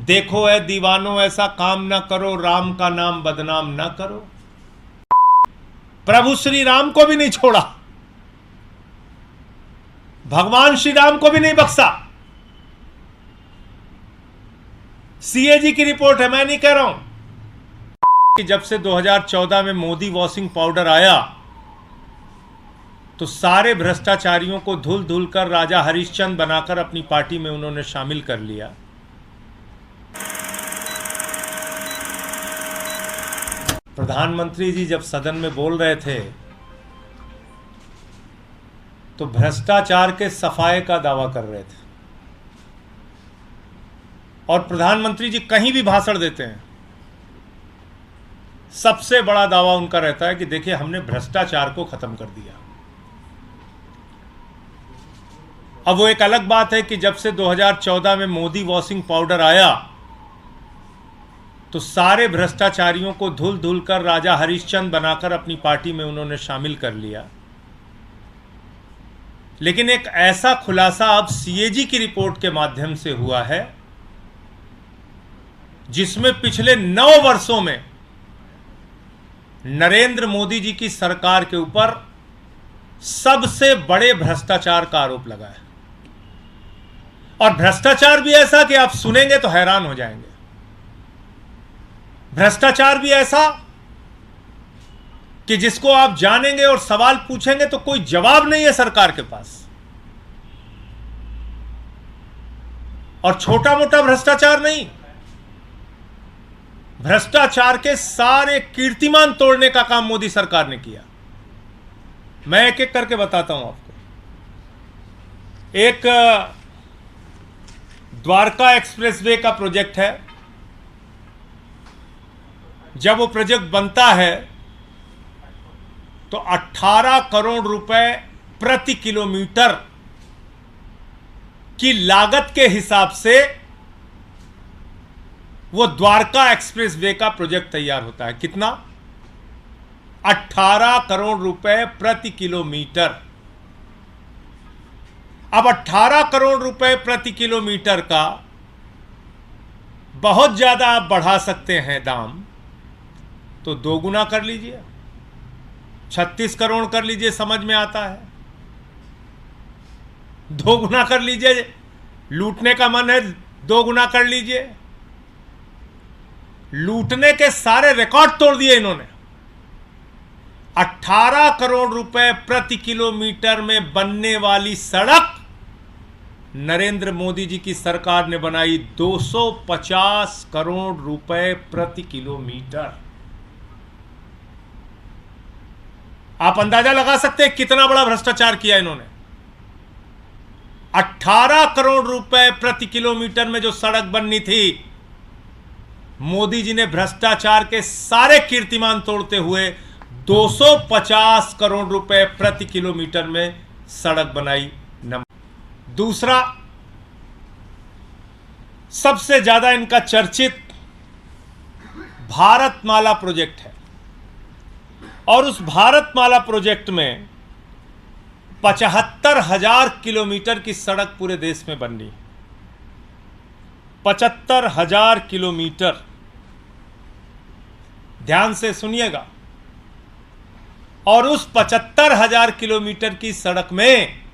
देखो ऐ दीवानों ऐसा काम ना करो, राम का नाम बदनाम ना करो। प्रभु श्री राम को भी नहीं छोड़ा, भगवान श्री राम को भी नहीं बख्शा। सीएजी की रिपोर्ट है, मैं नहीं कह रहा हूं कि जब से 2014 में मोदी वॉशिंग पाउडर आया तो सारे भ्रष्टाचारियों को धुल धुल कर राजा हरिश्चंद्र बनाकर अपनी पार्टी में उन्होंने शामिल कर लिया। प्रधानमंत्री जी जब सदन में बोल रहे थे तो भ्रष्टाचार के सफाए का दावा कर रहे थे। और प्रधानमंत्री जी कहीं भी भाषण देते हैं, सबसे बड़ा दावा उनका रहता है कि देखिए हमने भ्रष्टाचार को खत्म कर दिया। अब वो एक अलग बात है कि जब से 2014 में मोदी वॉशिंग पाउडर आया तो सारे भ्रष्टाचारियों को धुल धुल कर राजा हरिश्चंद्र बनाकर अपनी पार्टी में उन्होंने शामिल कर लिया। लेकिन एक ऐसा खुलासा अब सीएजी की रिपोर्ट के माध्यम से हुआ है जिसमें पिछले 9 वर्षों में नरेंद्र मोदी जी की सरकार के ऊपर सबसे बड़े भ्रष्टाचार का आरोप लगा है। और भ्रष्टाचार भी ऐसा कि आप सुनेंगे तो हैरान हो जाएंगे। भ्रष्टाचार भी ऐसा कि जिसको आप जानेंगे और सवाल पूछेंगे तो कोई जवाब नहीं है सरकार के पास। और छोटा मोटा भ्रष्टाचार नहीं, भ्रष्टाचार के सारे कीर्तिमान तोड़ने का काम मोदी सरकार ने किया। मैं एक एक करके बताता हूं आपको। एक द्वारका एक्सप्रेसवे का प्रोजेक्ट है। जब वो प्रोजेक्ट बनता है तो 18 करोड़ रुपए प्रति किलोमीटर की लागत के हिसाब से वो द्वारका एक्सप्रेसवे का प्रोजेक्ट तैयार होता है। कितना? 18 करोड़ रुपए प्रति किलोमीटर। अब 18 करोड़ रुपए प्रति किलोमीटर का बहुत ज्यादा आप बढ़ा सकते हैं दाम, तो 2 गुना कर लीजिए, 36 करोड़ कर लीजिए, समझ में आता है। 2 गुना कर लीजिए, लूटने का मन है 2 गुना कर लीजिए। लूटने के सारे रिकॉर्ड तोड़ दिए इन्होंने। 18 करोड़ रुपए प्रति किलोमीटर में बनने वाली सड़क नरेंद्र मोदी जी की सरकार ने बनाई 250 करोड़ रुपए प्रति किलोमीटर। आप अंदाजा लगा सकते हैं कितना बड़ा भ्रष्टाचार किया इन्होंने। 18 करोड़ रुपए प्रति किलोमीटर में जो सड़क बननी थी, मोदी जी ने भ्रष्टाचार के सारे कीर्तिमान तोड़ते हुए 250 करोड़ रुपए प्रति किलोमीटर में सड़क बनाई। दूसरा, सबसे ज्यादा इनका चर्चित भारतमाला प्रोजेक्ट है। और उस भारतमाला प्रोजेक्ट में 75,000 किलोमीटर की सड़क पूरे देश में बननी। 75,000 किलोमीटर। ध्यान से सुनिएगा। और उस 75,000 किलोमीटर की सड़क में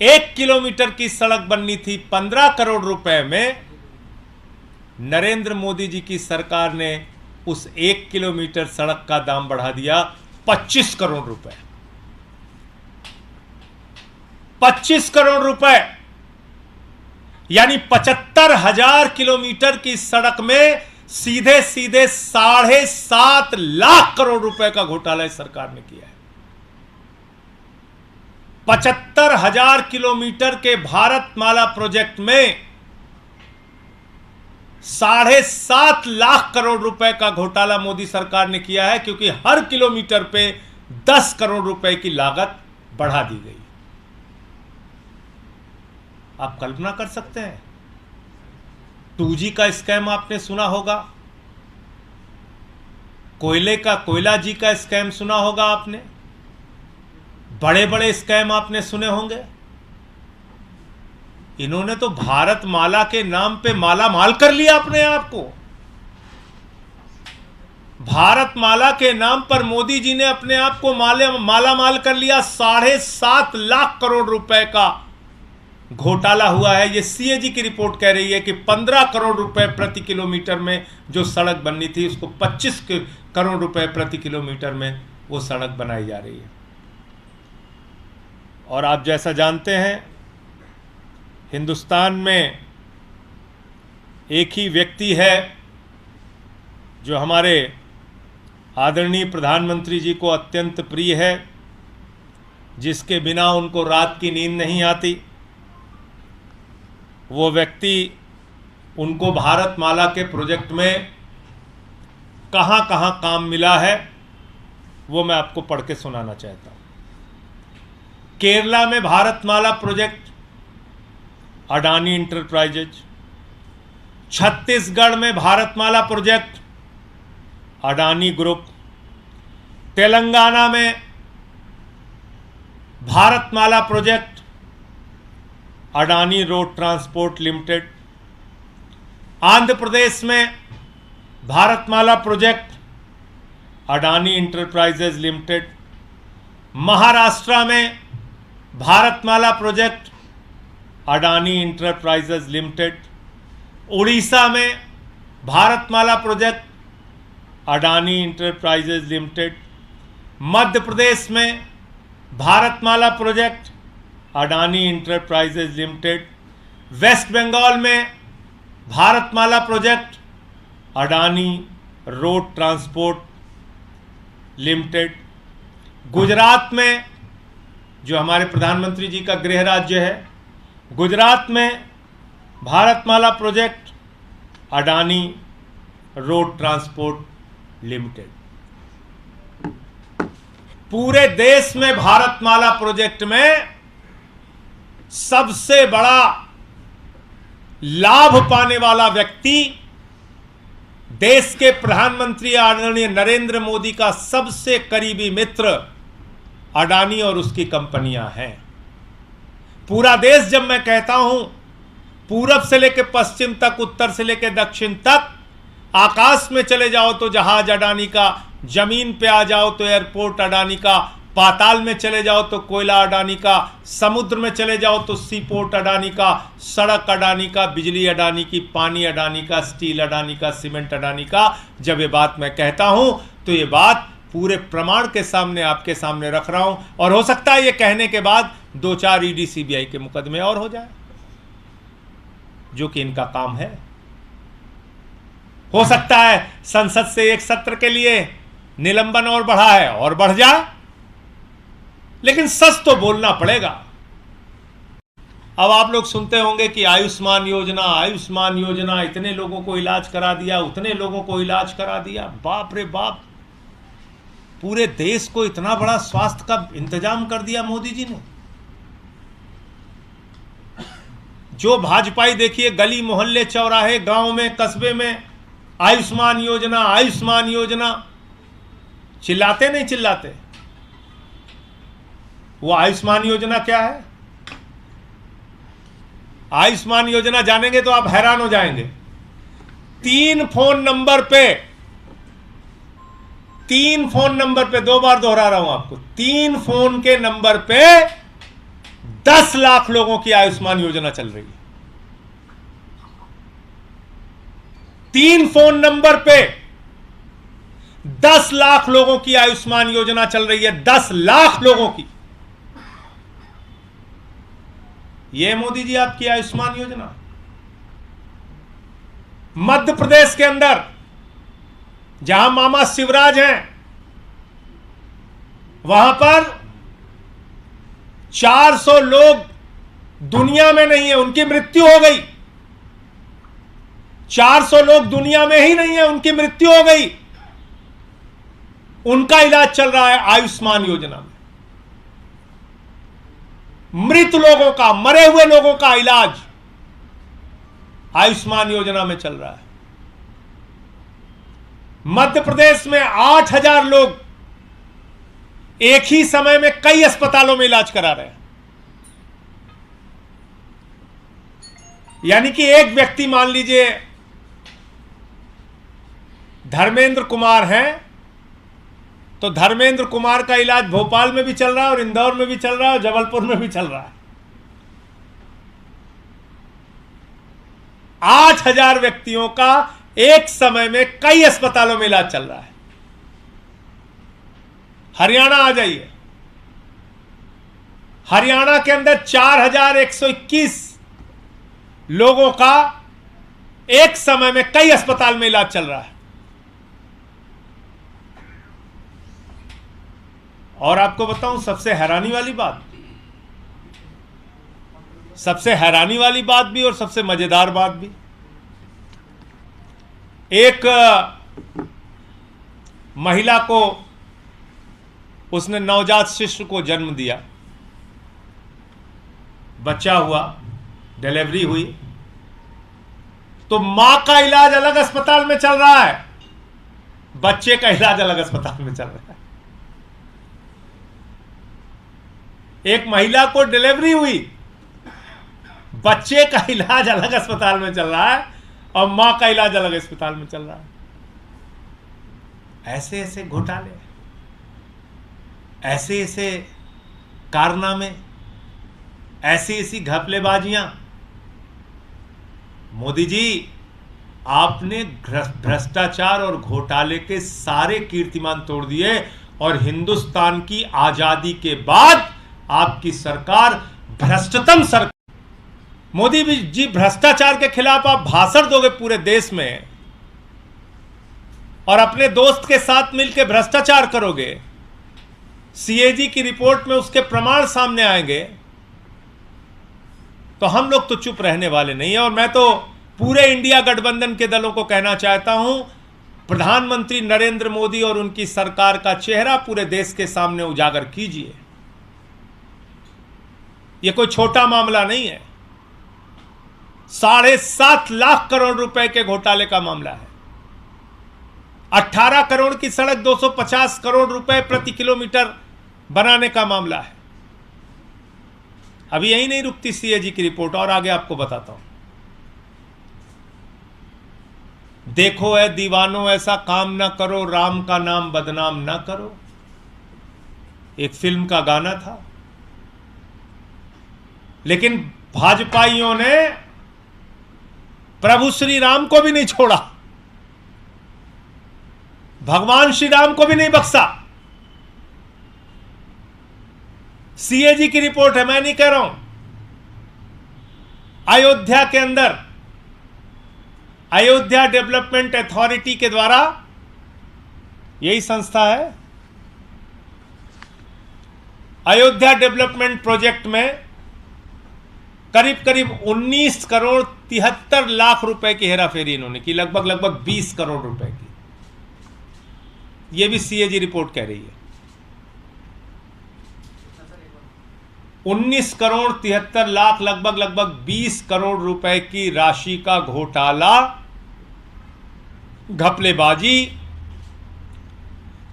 1 किलोमीटर की सड़क बननी थी 15 करोड़ रुपए में। नरेंद्र मोदी जी की सरकार ने उस 1 किलोमीटर सड़क का दाम बढ़ा दिया 25 करोड़ रुपए। 25 करोड़ रुपए, यानी 75,000 किलोमीटर की सड़क में सीधे सीधे 7.5 लाख करोड़ रुपए का घोटाला इस सरकार ने किया है। 75,000 किलोमीटर के भारतमाला प्रोजेक्ट में 7.5 लाख करोड़ रुपए का घोटाला मोदी सरकार ने किया है, क्योंकि हर किलोमीटर पे 10 करोड़ रुपए की लागत बढ़ा दी गई। आप कल्पना कर सकते हैं। 2G का स्कैम आपने सुना होगा, कोयले का कोयला जी का स्कैम सुना होगा आपने, बड़े बड़े स्कैम आपने सुने होंगे। इन्होंने तो भारत माला के नाम पे माला माल कर लिया अपने आप को। भारत माला के नाम पर मोदी जी ने अपने आप को माला माल कर लिया। 7.5 लाख करोड़ रुपए का घोटाला हुआ है। ये सीएजी की रिपोर्ट कह रही है कि 15 करोड़ रुपए प्रति किलोमीटर में जो सड़क बननी थी, उसको 25 करोड़ रुपए प्रति किलोमीटर में वो सड़क बनाई जा रही है। और आप जैसा जानते हैं, हिंदुस्तान में एक ही व्यक्ति है जो हमारे आदरणीय प्रधानमंत्री जी को अत्यंत प्रिय है, जिसके बिना उनको रात की नींद नहीं आती। वो व्यक्ति उनको भारत माला के प्रोजेक्ट में कहां कहां काम मिला है, वो मैं आपको पढ़ के सुनाना चाहता हूं। केरला में भारत माला प्रोजेक्ट अडानी इंटरप्राइजेज, छत्तीसगढ़ में भारत माला प्रोजेक्ट अडानी ग्रुप, तेलंगाना में Bharat Mala project Adani road transport limited, Andhra Pradesh में Bharat Mala project Adani enterprises limited, Maharashtra में Bharat Mala project Adani enterprises limited, Orissa में Bharat Mala project Adani enterprises limited, Madhya Pradesh में Bharat Mala project Adani enterprises limited, West Bengal में Bharat Mala project Adani road transport limited, Gujarat में जो हमारे प्रधानमंत्री जी का गृह राज्य है, गुजरात में Bharat Mala project Adani road transport limited. पूरे देश में भारत माला प्रोजेक्ट में सबसे बड़ा लाभ पाने वाला व्यक्ति देश के प्रधानमंत्री आदरणीय नरेंद्र मोदी का सबसे करीबी मित्र अडानी और उसकी कंपनियां हैं। पूरा देश, जब मैं कहता हूं पूरब से लेकर पश्चिम तक, उत्तर से लेकर दक्षिण तक, आकाश में चले जाओ तो जहाज अडानी का, जमीन पे आ जाओ तो एयरपोर्ट अडानी का, पाताल में चले जाओ तो कोयला अडानी का, समुद्र में चले जाओ तो सी पोर्ट अडानी का, सड़क अडानी का, बिजली अडानी की, पानी अडानी का, स्टील अडानी का, सीमेंट अडानी का। जब ये बात मैं कहता हूं तो ये बात पूरे प्रमाण के सामने आपके सामने रख रहा हूं। और हो सकता है ये कहने के बाद 2-4 ईडी सीबीआई के मुकदमे और हो जाए, जो कि इनका काम है। हो सकता है संसद से एक सत्र के लिए निलंबन और बढ़ा है और बढ़ जाए, लेकिन सच तो बोलना पड़ेगा। अब आप लोग सुनते होंगे कि आयुष्मान योजना, आयुष्मान योजना, इतने लोगों को इलाज करा दिया, उतने लोगों को इलाज करा दिया। बाप रे बाप, पूरे देश को इतना बड़ा स्वास्थ्य का इंतजाम कर दिया मोदी जी ने। जो भाजपाई देखिए गली मोहल्ले चौराहे गांव में कस्बे में आयुष्मान योजना, आयुष्मान योजना चिल्लाते नहीं चिल्लाते। वो आयुष्मान योजना क्या है? आयुष्मान योजना जानेंगे तो आप हैरान हो जाएंगे। 3 फोन नंबर पे 2 बार दोहरा रहा हूं आपको, 3 फोन के नंबर पे 10 लाख लोगों की आयुष्मान योजना चल रही है। 3 फोन नंबर पे 10 लाख लोगों की आयुष्मान योजना चल रही है। 10 लाख लोगों की। यह मोदी जी आपकी आयुष्मान योजना। मध्य प्रदेश के अंदर जहां मामा शिवराज हैं, वहां पर 400 लोग दुनिया में नहीं है, उनकी मृत्यु हो गई। 400 लोग दुनिया में ही नहीं है, उनकी मृत्यु हो गई। उनका इलाज चल रहा है आयुष्मान योजना में। मृत लोगों का, मरे हुए लोगों का इलाज आयुष्मान योजना में चल रहा है। मध्य प्रदेश में 8,000 लोग एक ही समय में कई अस्पतालों में इलाज करा रहे हैं। यानी कि एक व्यक्ति मान लीजिए धर्मेंद्र कुमार हैं, तो धर्मेंद्र कुमार का इलाज भोपाल में भी चल रहा है और इंदौर में भी चल रहा है और जबलपुर में भी चल रहा है। 8,000 व्यक्तियों का एक समय में कई अस्पतालों में इलाज चल रहा है। हरियाणा आ जाइए, हरियाणा के अंदर 4,121 लोगों का एक समय में कई अस्पताल में इलाज चल रहा है। और आपको बताऊं सबसे हैरानी वाली बात भी और सबसे मजेदार बात भी, एक महिला को, उसने नवजात शिशु को जन्म दिया, बच्चा हुआ, डिलीवरी हुई, तो मां का इलाज अलग अस्पताल में चल रहा है, बच्चे का इलाज अलग अस्पताल में चल रहा है। एक महिला को डिलीवरी हुई, बच्चे का इलाज अलग अस्पताल में चल रहा है और मां का इलाज अलग अस्पताल में चल रहा है। ऐसे ऐसे घोटाले, ऐसे ऐसे कारनामे, ऐसी ऐसी घपलेबाजियां। मोदी जी, आपने भ्रष्टाचार और घोटाले के सारे कीर्तिमान तोड़ दिए और हिंदुस्तान की आजादी के बाद आपकी सरकार भ्रष्टतम सरकार। मोदी जी, भ्रष्टाचार के खिलाफ आप भाषण दोगे पूरे देश में और अपने दोस्त के साथ मिलकर भ्रष्टाचार करोगे, सीएजी की रिपोर्ट में उसके प्रमाण सामने आएंगे, तो हम लोग तो चुप रहने वाले नहीं है। और मैं तो पूरे इंडिया गठबंधन के दलों को कहना चाहता हूं, प्रधानमंत्री नरेंद्र मोदी और उनकी सरकार का चेहरा पूरे देश के सामने उजागर कीजिए। यह कोई छोटा मामला नहीं है, 7.5 लाख करोड़ रुपए के घोटाले का मामला है। 18 करोड़ की सड़क 250 करोड़ रुपए प्रति किलोमीटर बनाने का मामला है। अभी यही नहीं रुकती सीएजी की रिपोर्ट, और आगे आपको बताता हूं। देखो ऐ दीवानों, ऐसा काम ना करो, राम का नाम बदनाम ना करो, एक फिल्म का गाना था। लेकिन भाजपाइयों ने प्रभु श्री राम को भी नहीं छोड़ा, भगवान श्री राम को भी नहीं बख्शा। सीएजी की रिपोर्ट है, मैं नहीं कह रहा हूं। अयोध्या के अंदर अयोध्या डेवलपमेंट अथॉरिटी के द्वारा, यही संस्था है, अयोध्या डेवलपमेंट प्रोजेक्ट में करीब करीब 19 करोड़ 73 लाख रुपए की हेराफेरी इन्होंने की, लगभग 20 करोड़ रुपए की। यह भी सीएजी रिपोर्ट कह रही है। 19 करोड़ 73 लाख, लगभग 20 करोड़ रुपए की राशि का घोटाला, घपलेबाजी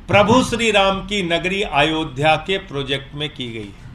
प्रभु श्री राम की नगरी अयोध्या के प्रोजेक्ट में की गई है।